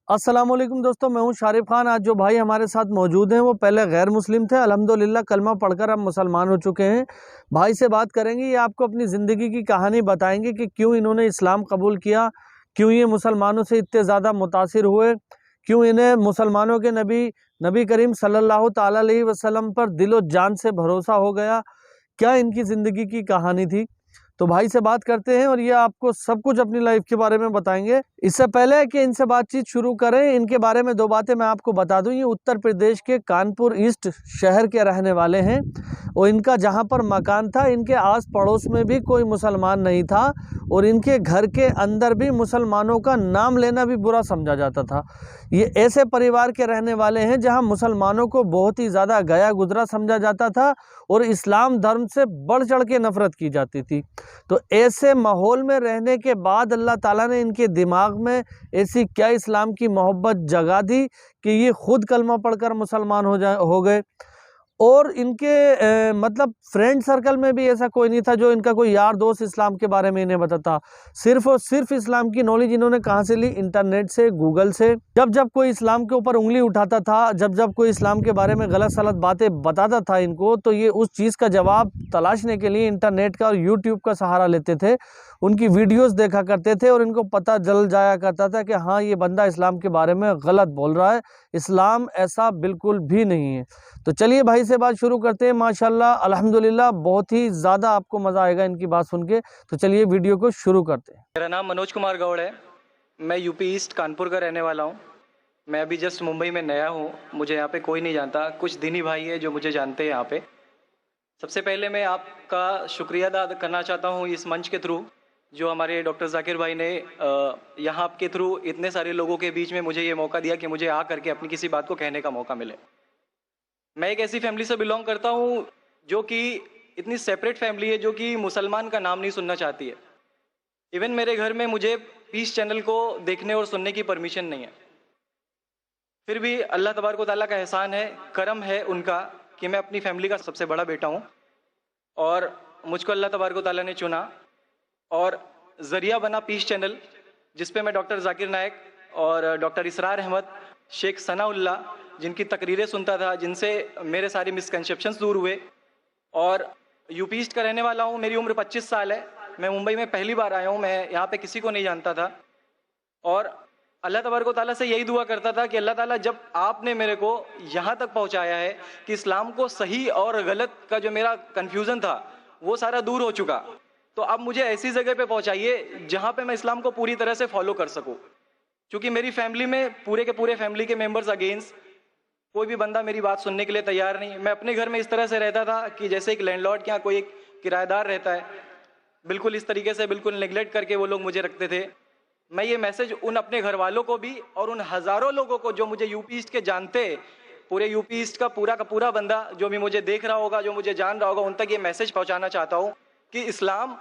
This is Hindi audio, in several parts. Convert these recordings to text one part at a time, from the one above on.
अस्सलाम वालेकुम दोस्तों, मैं हूं शारिफ खान। आज जो भाई हमारे साथ मौजूद हैं वो पहले गैर मुस्लिम थे, अल्हम्दुलिल्लाह कलमा पढ़कर अब मुसलमान हो चुके हैं। भाई से बात करेंगे, ये आपको अपनी ज़िंदगी की कहानी बताएंगे कि क्यों इन्होंने इस्लाम कबूल किया, क्यों ये मुसलमानों से इतने ज़्यादा मुतासिर हुए, क्यों इन्हें मुसलमानों के नबी करीम सल्लल्लाहु ताला अलैहि वसल्लम पर दिलो जान से भरोसा हो गया, क्या इनकी ज़िंदगी की कहानी थी। तो भाई से बात करते हैं और ये आपको सब कुछ अपनी लाइफ के बारे में बताएंगे। इससे पहले कि इनसे बातचीत शुरू करें, इनके बारे में दो बातें मैं आपको बता दूं। ये उत्तर प्रदेश के कानपुर ईस्ट शहर के रहने वाले हैं और इनका जहां पर मकान था, इनके आस पड़ोस में भी कोई मुसलमान नहीं था और इनके घर के अंदर भी मुसलमानों का नाम लेना भी बुरा समझा जाता था। ये ऐसे परिवार के रहने वाले हैं जहां मुसलमानों को बहुत ही ज़्यादा गया गुजरा समझा जाता था और इस्लाम धर्म से बढ़ चढ़ के नफरत की जाती थी। तो ऐसे माहौल में रहने के बाद अल्लाह ताला ने इनके दिमाग में ऐसी क्या इस्लाम की मोहब्बत जगा दी कि ये खुद कलमा पढ़कर मुसलमान हो गए। और इनके मतलब फ्रेंड सर्कल में भी ऐसा कोई नहीं था जो इनका कोई यार दोस्त इस्लाम के बारे में इन्हें बताता। सिर्फ और सिर्फ इस्लाम की नॉलेज इन्होंने कहाँ से ली? इंटरनेट से, गूगल से। जब जब कोई इस्लाम के ऊपर उंगली उठाता था, जब जब कोई इस्लाम के बारे में गलत सलत बातें बताता था इनको, तो ये उस चीज़ का जवाब तलाशने के लिए इंटरनेट का और यूट्यूब का सहारा लेते थे। उनकी वीडियोस देखा करते थे और इनको पता चल जाया करता था कि हाँ, ये बंदा इस्लाम के बारे में गलत बोल रहा है, इस्लाम ऐसा बिल्कुल भी नहीं है। तो चलिए भाई से बात शुरू करते हैं। माशाल्लाह अल्हम्दुलिल्लाह बहुत ही ज़्यादा आपको मज़ा आएगा इनकी बात सुन के। तो चलिए वीडियो को शुरू करते हैं। मेरा नाम मनोज कुमार गौड़ है। मैं यूपी ईस्ट कानपुर का रहने वाला हूँ। मैं अभी जस्ट मुंबई में नया हूँ। मुझे यहाँ पे कोई नहीं जानता, कुछ दीनी भाई है जो मुझे जानते हैं यहाँ पे। सबसे पहले मैं आपका शुक्रिया अदा करना चाहता हूँ इस मंच के थ्रू, जो हमारे डॉक्टर जाकिर भाई ने यहाँ के थ्रू इतने सारे लोगों के बीच में मुझे ये मौका दिया कि मुझे आ करके अपनी किसी बात को कहने का मौका मिले। मैं एक ऐसी फैमिली से बिलोंग करता हूँ जो कि इतनी सेपरेट फैमिली है, जो कि मुसलमान का नाम नहीं सुनना चाहती है। इवन मेरे घर में मुझे पीस चैनल को देखने और सुनने की परमिशन नहीं है। फिर भी अल्लाह तबारक व तआला का एहसान है, करम है उनका कि मैं अपनी फैमिली का सबसे बड़ा बेटा हूँ और मुझको अल्लाह तबारक व तआला ने चुना और ज़रिया बना पीस चैनल, जिस पे मैं डॉक्टर जाकिर नायक और डॉक्टर इसरार अहमद, शेख सनाउल्लाह, जिनकी तकरीरें सुनता था, जिनसे मेरे सारे मिसकंसेप्शंस दूर हुए। और यूपी ईस्ट का रहने वाला हूँ। मेरी उम्र 25 साल है। मैं मुंबई में पहली बार आया हूँ। मैं यहाँ पे किसी को नहीं जानता था और अल्लाह तबारक व तआला से यही दुआ करता था कि अल्लाह ताला, जब आपने मेरे को यहाँ तक पहुँचाया है कि इस्लाम को सही और गलत का जो मेरा कन्फ्यूज़न था वो सारा दूर हो चुका, तो अब मुझे ऐसी जगह पे पहुँचाइए जहाँ पे मैं इस्लाम को पूरी तरह से फॉलो कर सकूँ। क्योंकि मेरी फैमिली में पूरे के पूरे फैमिली के मेंबर्स अगेंस्ट, कोई भी बंदा मेरी बात सुनने के लिए तैयार नहीं। मैं अपने घर में इस तरह से रहता था कि जैसे एक लैंडलॉर्ड के यहाँ कोई एक किराएदार रहता है, बिल्कुल इस तरीके से, बिल्कुल नेग्लेक्ट करके वो लोग मुझे रखते थे। मैं ये मैसेज उन अपने घर वालों को भी और उन हज़ारों लोगों को जो मुझे यूपी ईस्ट के जानते, पूरे यूपी ईस्ट का पूरा बंदा जो भी मुझे देख रहा होगा, जो मुझे जान रहा होगा, उन तक ये मैसेज पहुँचाना चाहता हूँ कि इस्लाम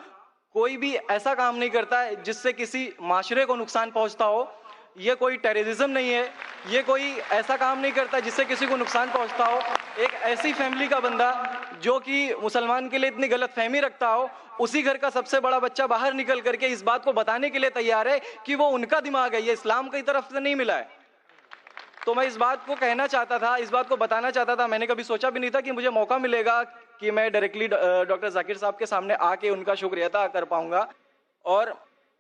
कोई भी ऐसा काम नहीं करता है जिससे किसी माशरे को नुकसान पहुँचता हो। ये कोई टेररिज्म नहीं है, ये कोई ऐसा काम नहीं करता जिससे किसी को नुकसान पहुंचता हो। एक ऐसी फैमिली का बंदा जो कि मुसलमान के लिए इतनी गलतफहमी रखता हो, उसी घर का सबसे बड़ा बच्चा बाहर निकल करके इस बात को बताने के लिए तैयार है कि वो उनका दिमाग है, ये इस्लाम की तरफ से नहीं मिला है। तो मैं इस बात को कहना चाहता था, इस बात को बताना चाहता था। मैंने कभी सोचा भी नहीं था कि मुझे मौका मिलेगा कि मैं डायरेक्टली डॉक्टर जाकिर साहब के सामने आके उनका शुक्रिया अदा कर पाऊंगा। और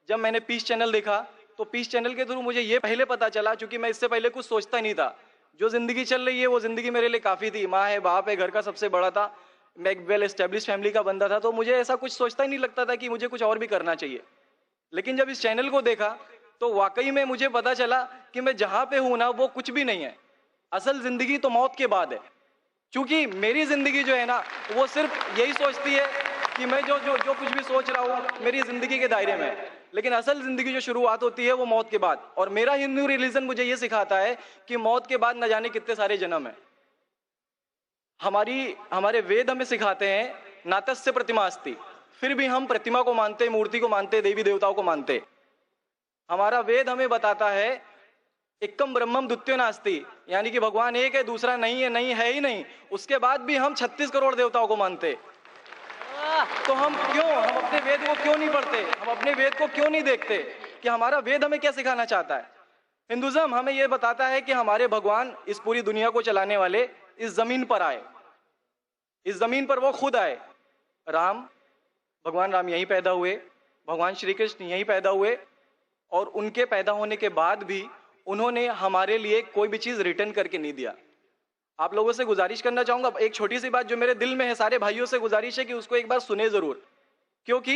जब मैंने पीस चैनल देखा तो पीस चैनल के थ्रू मुझे ये पहले पता चला, क्योंकि मैं इससे पहले कुछ सोचता ही नहीं था। जो ज़िंदगी चल रही है वो ज़िंदगी मेरे लिए काफ़ी थी। माँ है, बाप है, घर का सबसे बड़ा था, मैं एक वेल एस्टेब्लिश फैमिली का बंदा था, तो मुझे ऐसा कुछ सोचता ही नहीं लगता था कि मुझे कुछ और भी करना चाहिए। लेकिन जब इस चैनल को देखा तो वाकई में मुझे पता चला कि मैं जहाँ पे हूँ ना, वो कुछ भी नहीं है। असल ज़िंदगी तो मौत के बाद है। क्योंकि मेरी ज़िंदगी जो है ना, वो सिर्फ यही सोचती है कि मैं जो जो जो कुछ भी सोच रहा हूँ मेरी ज़िंदगी के दायरे में है। लेकिन असल ज़िंदगी जो शुरुआत होती है वो मौत के बाद। और मेरा हिंदू रिलीजन मुझे ये सिखाता है कि मौत के बाद न जाने कितने सारे जन्म है। हमारे वेद हमें सिखाते हैं नातस्य प्रतिमा अस्ति, फिर भी हम प्रतिमा को मानते, मूर्ति को मानते, देवी देवताओं को मानते। हमारा वेद हमें बताता है एकम ब्रह्मम द्वितीयो नास्ति, यानी कि भगवान एक है, दूसरा नहीं है, नहीं है ही नहीं। उसके बाद भी हम 36 करोड़ देवताओं को मानते। तो हम अपने वेद को क्यों नहीं पढ़ते? हम अपने वेद को क्यों नहीं देखते कि हमारा वेद हमें क्या सिखाना चाहता है? हिंदुज़म हमें यह बताता है कि हमारे भगवान इस पूरी दुनिया को चलाने वाले इस जमीन पर आए, इस जमीन पर वो खुद आए। भगवान राम यहीं पैदा हुए, भगवान श्री कृष्ण यहीं पैदा हुए, और उनके पैदा होने के बाद भी उन्होंने हमारे लिए कोई भी चीज रिटर्न करके नहीं दिया। आप लोगों से गुजारिश करना चाहूंगा, एक छोटी सी बात जो मेरे दिल में है, सारे भाइयों से गुजारिश है कि उसको एक बार सुने जरूर, क्योंकि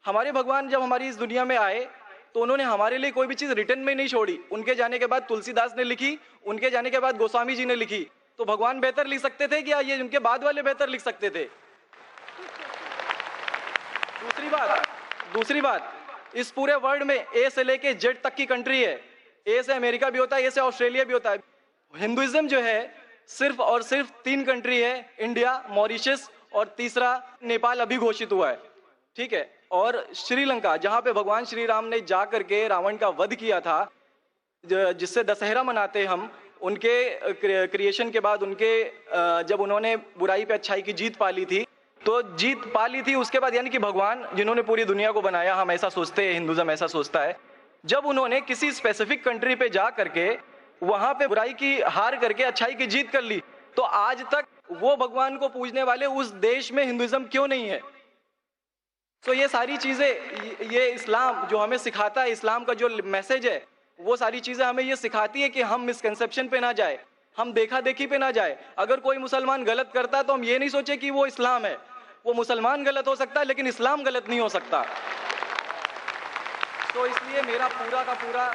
हमारे भगवान जब हमारी इस दुनिया में आए तो उन्होंने हमारे लिए कोई भी चीज रिटर्न में नहीं छोड़ी। उनके जाने के बाद तुलसीदास ने लिखी, उनके जाने के बाद गोस्वामी जी ने लिखी, तो भगवान बेहतर लिख सकते थे क्या ये उनके बाद वाले बेहतर लिख सकते थे? दूसरी बात, इस पूरे वर्ल्ड में ए से लेके जेड तक की कंट्री है। ए से अमेरिका भी होता है, ए से ऑस्ट्रेलिया भी होता है। हिंदुइज्म जो है सिर्फ और सिर्फ 3 कंट्री है, इंडिया, मॉरिशस और तीसरा नेपाल अभी घोषित हुआ है, ठीक है। और श्रीलंका, जहां पे भगवान श्री राम ने जा करके रावण का वध किया था, जिससे दशहरा मनाते हम, उनके क्रिएशन के बाद, उनके जब उन्होंने बुराई पे अच्छाई की जीत पाली थी, तो जीत पाली थी उसके बाद, यानी कि भगवान जिन्होंने पूरी दुनिया को बनाया, हम ऐसा सोचते हैं, हिंदुइज्म ऐसा सोचता है, जब उन्होंने किसी स्पेसिफिक कंट्री पे जा करके वहां पे बुराई की हार करके अच्छाई की जीत कर ली, तो आज तक वो भगवान को पूजने वाले उस देश में हिंदुइज्म क्यों नहीं है? तो ये सारी चीजें, ये इस्लाम जो हमें सिखाता है, इस्लाम का जो मैसेज है, वो सारी चीजें हमें ये सिखाती है कि हम मिसकंसेप्शन पे ना जाए, हम देखा देखी पे ना जाए। अगर कोई मुसलमान गलत करता है तो हम ये नहीं सोचे कि वो इस्लाम है, वो मुसलमान गलत हो सकता है लेकिन इस्लाम गलत नहीं हो सकता। तो इसलिए मेरा पूरा का पूरा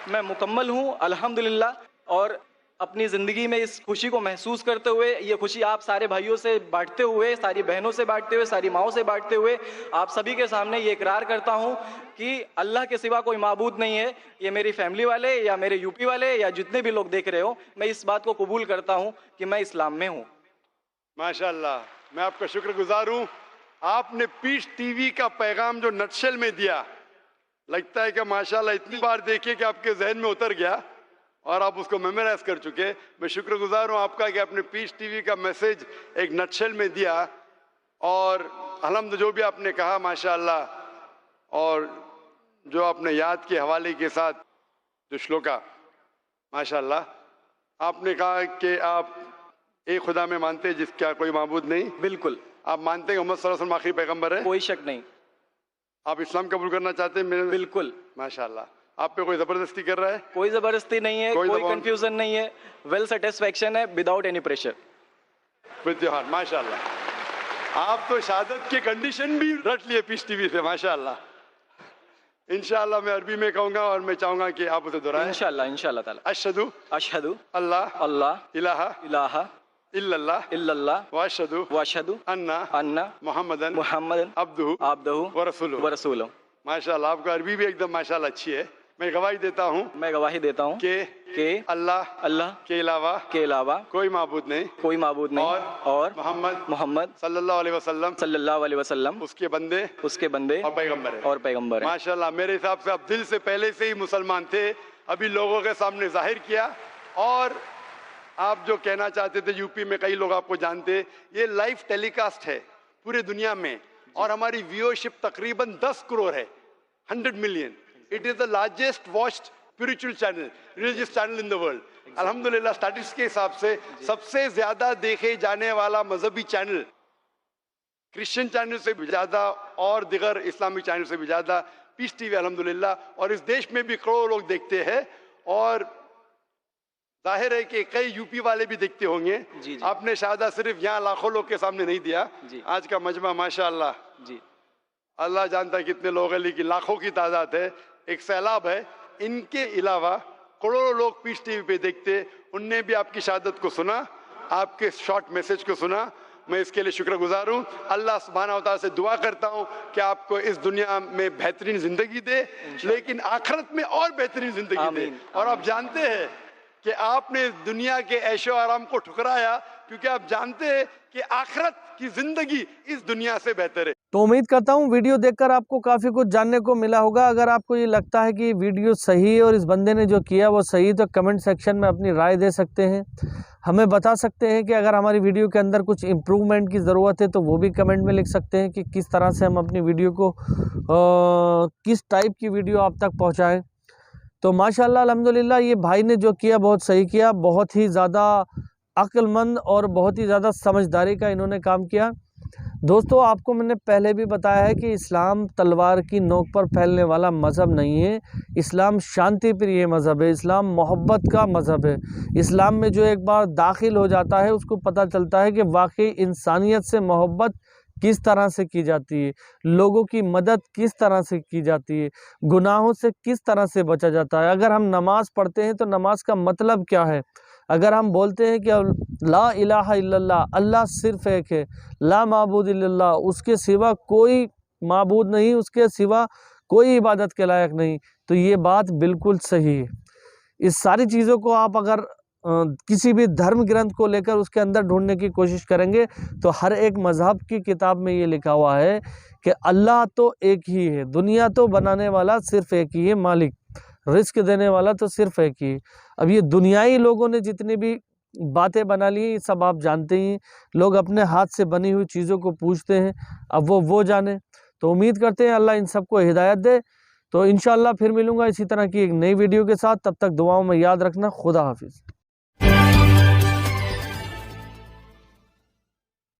मैं मुकम्मल हूँ अल्हम्दुलिल्लाह, और अपनी ज़िंदगी में इस खुशी को महसूस करते हुए, ये खुशी आप सारे भाइयों से बांटते हुए, सारी बहनों से बांटते हुए, सारी माओं से बांटते हुए, आप सभी के सामने ये इकरार करता हूँ कि अल्लाह के सिवा कोई माबूद नहीं है। ये मेरी फैमिली वाले या मेरे यूपी वाले या जितने भी लोग देख रहे हो, मैं इस बात को कबूल करता हूँ कि मैं इस्लाम में हूँ। माशाअल्लाह, मैं आपका शुक्रगुजार हूँ। आपने पीस टीवी का पैगाम जो नटशेल में दिया, लगता है कि माशाअल्लाह इतनी बार देखिए कि आपके जहन में उतर गया और आप उसको मेमोराइज कर चुके। मैं शुक्रगुजार हूँ आपका कि आपने पीस टीवी का मैसेज एक नटशेल में दिया, और अल्हम्दुलिल्लाह जो भी आपने कहा माशाअल्लाह, और जो आपने याद के हवाले के साथ जो श्लोका, माशाअल्लाह आपने कहा कि आप एक खुदा में मानते हैं जिसका कोई माबूद नहीं। बिल्कुल। आप मानते हैं मोहम्मद सल्लल्लाहु अलैहि वसल्लम आखिरी पैगंबर है? कोई शक नहीं। आप इस्लाम कबूल करना चाहते हैं? बिल्कुल। माशाअल्लाह। आप पे कोई जबरदस्ती कर रहा है? कोई जबरदस्ती नहीं है, कोई कंफ्यूजन नहीं है, वेल सेटिस्फैक्शन है, विदाउट एनी प्रेशर। माशाअल्लाह, आप तो शहादत की कंडीशन भी रट लिए पीस टीवी से, माशाअल्लाह। इंशाअल्लाह मैं अरबी में कहूंगा और मैं चाहूंगा कि आप उसे दोहराएं। इंशाअल्लाह ताला। अशहदु अल्लाह इलाहा इल्लल्लाह व अशहदु अन्ना मुहम्मदन अब्दुहु व रसूलुहु। माशाअल्लाह, आपका अरबी भी एकदम माशाअल्लाह अच्छी है। मैं गवाही देता हूँ कि अल्लाह के अलावा कोई माबूद नहीं और मोहम्मद सल्लल्लाहु अलैहि वसल्लम उसके बंदे और पैगंबर है। माशाअल्लाह, मेरे हिसाब से आप दिल से पहले से ही मुसलमान थे, अभी लोगों के सामने जाहिर किया। और आप जो कहना चाहते थे, यूपी में कई लोग आपको जानते, ये लाइव टेलीकास्ट है पूरे दुनिया में, और हमारी व्यूअरशिप तकरीबन 10 करोड़ है, 100 million. It is the largest watched spiritual channel, religious channel in the world. अल्हम्दुलिल्लाह, स्टैटिस्टिक्स के हिसाब से सबसे ज्यादा देखे जाने वाला मजहबी चैनल, क्रिश्चियन चैनल से भी ज्यादा और दिगर इस्लामिक चैनल से भी ज्यादा पीस टीवी अल्हम्दुलिल्लाह। और इस देश में भी करोड़ों लोग देखते हैं, और जाहिर है कि कई यूपी वाले भी देखते होंगे। जी। आपने शहादत सिर्फ यहाँ लाखों लोग के सामने नहीं दिया। जी। आज का मजमा माशाअल्लाह, जी, अल्लाह जानता है कितने लोग हैं, लेकिन लाखों की तादाद है, एक सैलाब है। इनके अलावा करोड़ों लोग पीस टीवी पे देखते, उनने भी आपकी शहादत को सुना, आपके शॉर्ट मैसेज को सुना। मैं इसके लिए शुक्रगुजार हूँ। अल्लाह सुब्हानहू व तआला से दुआ करता हूँ कि आपको इस दुनिया में बेहतरीन जिंदगी दे, लेकिन आखिरत में और बेहतरीन जिंदगी दे। और आप जानते हैं कि आपने दुनिया के ऐशो आराम को ठुकराया, क्योंकि आप जानते हैं कि आखिरत की जिंदगी इस दुनिया से बेहतर है। तो उम्मीद करता हूँ वीडियो देखकर आपको काफ़ी कुछ जानने को मिला होगा। अगर आपको ये लगता है कि वीडियो सही है और इस बंदे ने जो किया वो सही, तो कमेंट सेक्शन में अपनी राय दे सकते हैं, हमें बता सकते हैं कि अगर हमारी वीडियो के अंदर कुछ इम्प्रूवमेंट की ज़रूरत है तो वो भी कमेंट में लिख सकते हैं कि किस तरह से हम अपनी वीडियो को किस टाइप की वीडियो आप तक पहुँचाएँ। तो माशाल्लाह अल्हम्दुलिल्लाह ये भाई ने जो किया बहुत सही किया, बहुत ही ज़्यादा अक्लमंद और बहुत ही ज़्यादा समझदारी का इन्होंने काम किया। दोस्तों आपको मैंने पहले भी बताया है कि इस्लाम तलवार की नोक पर फैलने वाला मज़हब नहीं है। इस्लाम शांति प्रिय मज़हब है, इस्लाम मोहब्बत का मज़हब है। इस्लाम में जो एक बार दाखिल हो जाता है उसको पता चलता है कि वाकई इंसानियत से मोहब्बत किस तरह से की जाती है, लोगों की मदद किस तरह से की जाती है, गुनाहों से किस तरह से बचा जाता है। अगर हम नमाज़ पढ़ते हैं तो नमाज का मतलब क्या है, अगर हम बोलते हैं कि ला इलाहा इल्लल्लाह, अल्लाह सिर्फ एक है, ला माबूद इल्लल्लाह, उसके सिवा कोई माबूद नहीं, उसके सिवा कोई इबादत के लायक नहीं, तो ये बात बिल्कुल सही है। इस सारी चीज़ों को आप अगर किसी भी धर्म ग्रंथ को लेकर उसके अंदर ढूंढने की कोशिश करेंगे तो हर एक मज़हब की किताब में ये लिखा हुआ है कि अल्लाह तो एक ही है, दुनिया तो बनाने वाला सिर्फ एक ही है, मालिक रिस्क देने वाला तो सिर्फ एक ही है। अब ये दुनियाई लोगों ने जितनी भी बातें बना ली ये सब आप जानते ही हैं। लोग अपने हाथ से बनी हुई चीज़ों को पूछते हैं, अब वो जाने। तो उम्मीद करते हैं अल्लाह इन सबको हिदायत दे। तो इंशाअल्लाह फिर मिलूँगा इसी तरह की एक नई वीडियो के साथ, तब तक दुआओं में याद रखना। खुदा हाफिज़।